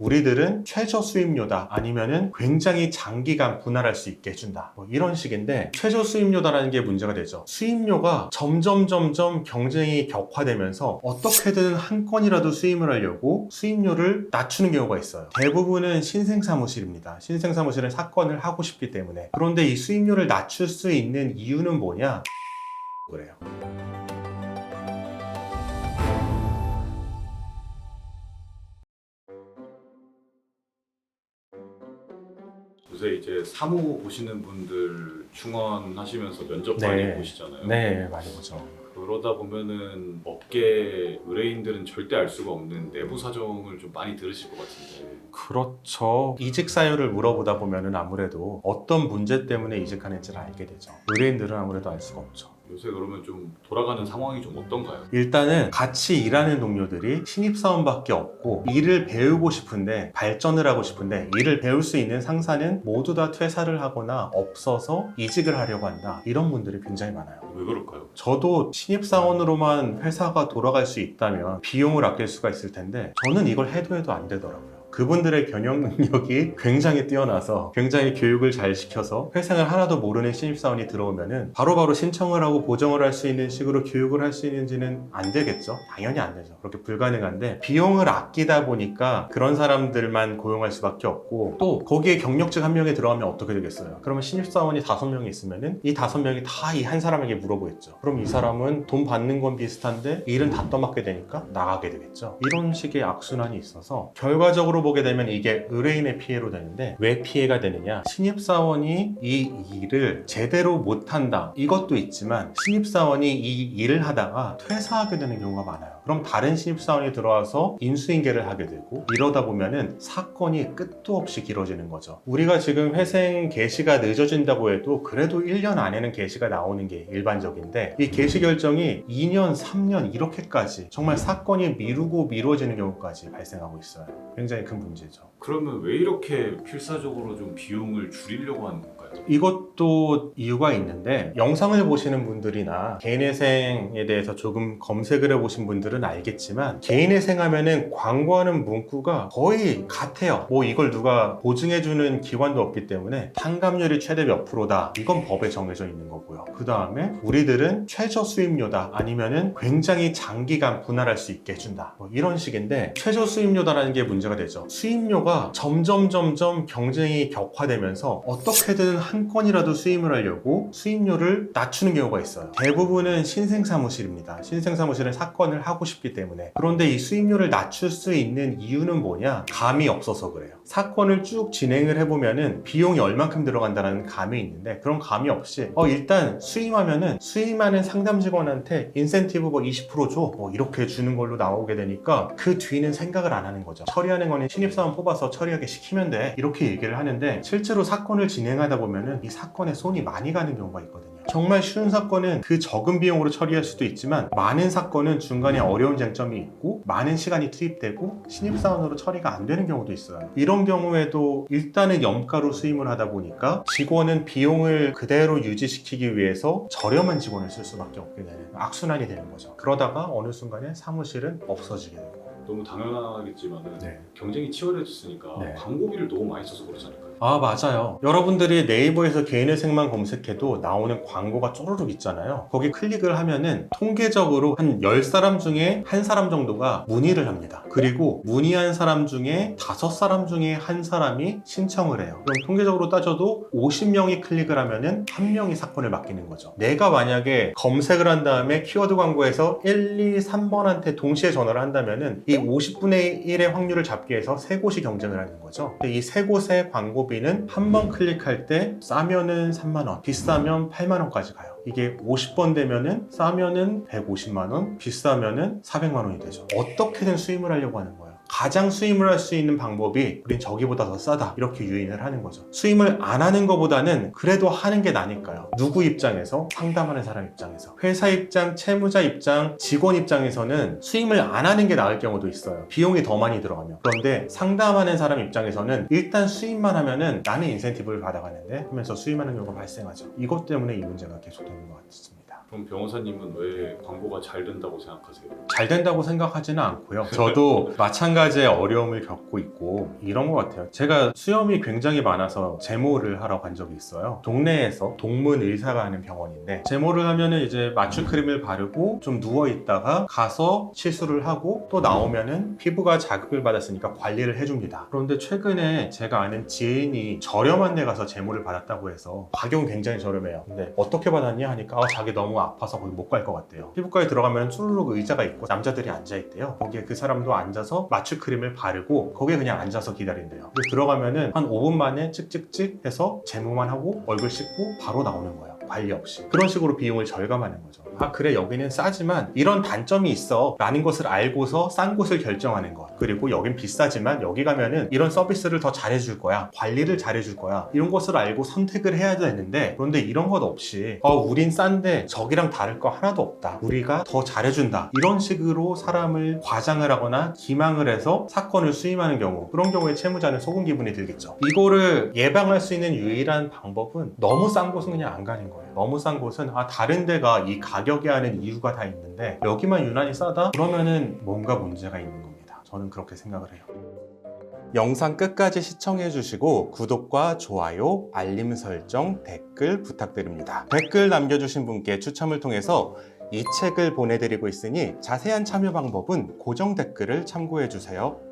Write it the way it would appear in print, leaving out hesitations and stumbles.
우리들은 최저 수입료다, 아니면은 굉장히 장기간 분할할 수 있게 해준다, 뭐 이런 식인데, 최저 수입료다라는 게 문제가 되죠. 수입료가 점점 경쟁이 격화되면서 어떻게든 한 건이라도 수임을 하려고 수입료를 낮추는 경우가 있어요. 대부분은 신생사무실입니다. 신생사무실은 사건을 하고 싶기 때문에. 그런데 이 수입료를 낮출 수 있는 이유는 뭐냐? 그래요. 요새 이제 사무 보시는 분들 충원하시면서 면접 많이 보시잖아요. 네, 많이 보죠. 그러다 보면은 업계 의뢰인들은 절대 알 수가 없는 내부 사정을 좀 많이 들으실 것 같은데. 그렇죠. 이직 사유를 물어보다 보면은 아무래도 어떤 문제 때문에 이직하는지를 알게 되죠. 의뢰인들은 아무래도 알 수가 없죠. 요새 그러면 좀 돌아가는 상황이 좀 어떤가요? 일단은 같이 일하는 동료들이 신입사원밖에 없고, 일을 배우고 싶은데, 발전을 하고 싶은데 일을 배울 수 있는 상사는 모두 다 퇴사를 하거나 없어서 이직을 하려고 한다, 이런 분들이 굉장히 많아요. 왜 그럴까요? 저도 신입사원으로만 회사가 돌아갈 수 있다면 비용을 아낄 수가 있을 텐데, 저는 이걸 해도 안 되더라고요. 그분들의 경영 능력이 굉장히 뛰어나서 굉장히 교육을 잘 시켜서 회생을 하나도 모르는 신입사원이 들어오면은 바로바로 신청을 하고 보정을 할 수 있는 식으로 교육을 할 수 있는지는 안 되겠죠? 당연히 안 되죠. 그렇게 불가능한데, 비용을 아끼다 보니까 그런 사람들만 고용할 수밖에 없고, 또 거기에 경력직 한 명이 들어가면 어떻게 되겠어요? 그러면 신입사원이 5명이 있으면은 이 5명이 다 이 한 사람에게 물어보겠죠. 그럼 이 사람은 돈 받는 건 비슷한데 일은 다 떠맡게 되니까 나가게 되겠죠. 이런 식의 악순환이 있어서 결과적으로 보게 되면 이게 의뢰인의 피해로 되는데, 왜 피해가 되느냐? 신입사원이 이 일을 제대로 못한다, 이것도 있지만 신입사원이 이 일을 하다가 퇴사하게 되는 경우가 많아요. 그럼 다른 신입사원이 들어와서 인수인계를 하게 되고, 이러다 보면은 사건이 끝도 없이 길어지는 거죠. 우리가 지금 회생 개시가 늦어진다고 해도 그래도 1년 안에는 개시가 나오는 게 일반적인데, 이 개시 결정이 2년, 3년 이렇게까지 정말 사건이 미루어지는 경우까지 발생하고 있어요. 굉장히 큰 문제죠. 그러면 왜 이렇게 필사적으로 좀 비용을 줄이려고 하는 건가요? 이것도 이유가 있는데, 영상을 보시는 분들이나 개인회생에 대해서 조금 검색을 해보신 분들은 알겠지만, 개인회생 하면은 광고하는 문구가 거의 같아요. 뭐 이걸 누가 보증해주는 기관도 없기 때문에 탕감률이 최대 몇 프로다, 이건 법에 정해져 있는 거고요. 그 다음에 우리들은 최저 수입료다, 아니면은 굉장히 장기간 분할할 수 있게 해준다, 뭐 이런 식인데, 최저 수입료다라는 게 문제가 되죠. 수입료가 점점 경쟁이 격화되면서 어떻게든 한 건이라도 수임을 하려고 수임료를 낮추는 경우가 있어요. 대부분은 신생사무실입니다. 신생사무실은 사건을 하고 싶기 때문에. 그런데 이 수임료를 낮출 수 있는 이유는 뭐냐? 감이 없어서 그래요. 사건을 쭉 진행을 해보면은 비용이 얼만큼 들어간다는 감이 있는데, 그런 감이 없이 일단 수임하면은 수임하는 상담 직원한테 인센티브 뭐 20% 줘, 뭐 이렇게 주는 걸로 나오게 되니까 그 뒤는 생각을 안 하는 거죠. 처리하는 거는 신입사원 뽑아서 처리하게 시키면 돼, 이렇게 얘기를 하는데, 실제로 사건을 진행하다 보면은 이 사건에 손이 많이 가는 경우가 있거든요. 정말 쉬운 사건은 그 적은 비용으로 처리할 수도 있지만, 많은 사건은 중간에 어려운 쟁점이 있고 많은 시간이 투입되고 신입사원으로 처리가 안 되는 경우도 있어요. 이런 경우에도 일단은 염가로 수임을 하다 보니까 직원은 비용을 그대로 유지시키기 위해서 저렴한 직원을 쓸 수밖에 없게 되는 악순환이 되는 거죠. 그러다가 어느 순간에 사무실은 없어지게 되고. 너무 당연하겠지만 네. 경쟁이 치열해졌으니까 네. 광고비를 너무 많이 써서 그렇지 않을까요? 맞아요. 여러분들이 네이버에서 개인회생만 검색해도 나오는 광고가 쪼르륵 있잖아요. 거기 클릭을 하면은 통계적으로 한 10사람 중에 1사람 정도가 문의를 합니다. 그리고 문의한 사람 중에 5사람 중에 1사람이 신청을 해요. 그럼 통계적으로 따져도 50명이 클릭을 하면은 1명이 사건을 맡기는 거죠. 내가 만약에 검색을 한 다음에 키워드 광고에서 1, 2, 3번한테 동시에 전화를 한다면은 이 50분의 1의 확률을 잡기 위해서 3곳이 경쟁을 하는 거죠. 근데 이 3곳의 광고비는 한 번 클릭할 때 싸면은 3만원, 비싸면 8만원까지 가요. 이게 50번 되면은 싸면은 150만원, 비싸면은 400만원이 되죠. 어떻게든 수임을 하려고 하는 거예요. 가장 수임을 할 수 있는 방법이 우린 저기보다 더 싸다, 이렇게 유인을 하는 거죠. 수임을 안 하는 것보다는 그래도 하는 게 나니까요. 누구 입장에서? 상담하는 사람 입장에서. 회사 입장, 채무자 입장, 직원 입장에서는 수임을 안 하는 게 나을 경우도 있어요. 비용이 더 많이 들어가면. 그런데 상담하는 사람 입장에서는 일단 수임만 하면은 나는 인센티브를 받아가는데 하면서 수임하는 경우가 발생하죠. 이것 때문에 이 문제가 계속되는 것 같습니다. 그럼 변호사님은 왜 광고가 잘 된다고 생각하세요? 잘 된다고 생각하지는 않고요. 저도 마찬가지의 어려움을 겪고 있고 이런 것 같아요. 제가 수염이 굉장히 많아서 제모를 하러 간 적이 있어요. 동네에서 동문 의사가 하는 병원인데 제모를 하면은 이제 마취 크림을 바르고 좀 누워 있다가 가서 시술을 하고 또 나오면은 피부가 자극을 받았으니까 관리를 해줍니다. 그런데 최근에 제가 아는 지인이 저렴한 데 가서 제모를 받았다고 해서 가격은 굉장히 저렴해요. 근데 어떻게 받았냐 하니까 자기 너무 아파서 거기 못 갈 것 같대요. 피부과에 들어가면 쭈루룩 의자가 있고 남자들이 앉아있대요. 거기에 그 사람도 앉아서 마취 크림을 바르고 거기에 그냥 앉아서 기다린대요. 근데 들어가면은 한 5분 만에 찍찍찍 해서 제모만 하고 얼굴 씻고 바로 나오는 거예요. 관리 없이. 그런 식으로 비용을 절감하는 거죠. 그래 여기는 싸지만 이런 단점이 있어 라는 것을 알고서 싼 곳을 결정하는 것. 그리고 여긴 비싸지만 여기 가면은 이런 서비스를 더 잘해줄 거야, 관리를 잘해줄 거야, 이런 것을 알고 선택을 해야 되는데, 그런데 이런 것 없이 우린 싼데 저기랑 다를 거 하나도 없다, 우리가 더 잘해준다, 이런 식으로 사람을 과장을 하거나 기망을 해서 사건을 수임하는 경우, 그런 경우에 채무자는 속은 기분이 들겠죠. 이거를 예방할 수 있는 유일한 방법은 너무 싼 곳은 그냥 안 가는 거예요. 너무 싼 곳은 다른 데가 이 가격에 하는 이유가 다 있는데 여기만 유난히 싸다? 그러면은 뭔가 문제가 있는 겁니다. 저는 그렇게 생각을 해요. 영상 끝까지 시청해주시고 구독과 좋아요, 알림 설정, 댓글 부탁드립니다. 댓글 남겨주신 분께 추첨을 통해서 이 책을 보내드리고 있으니 자세한 참여 방법은 고정 댓글을 참고해주세요.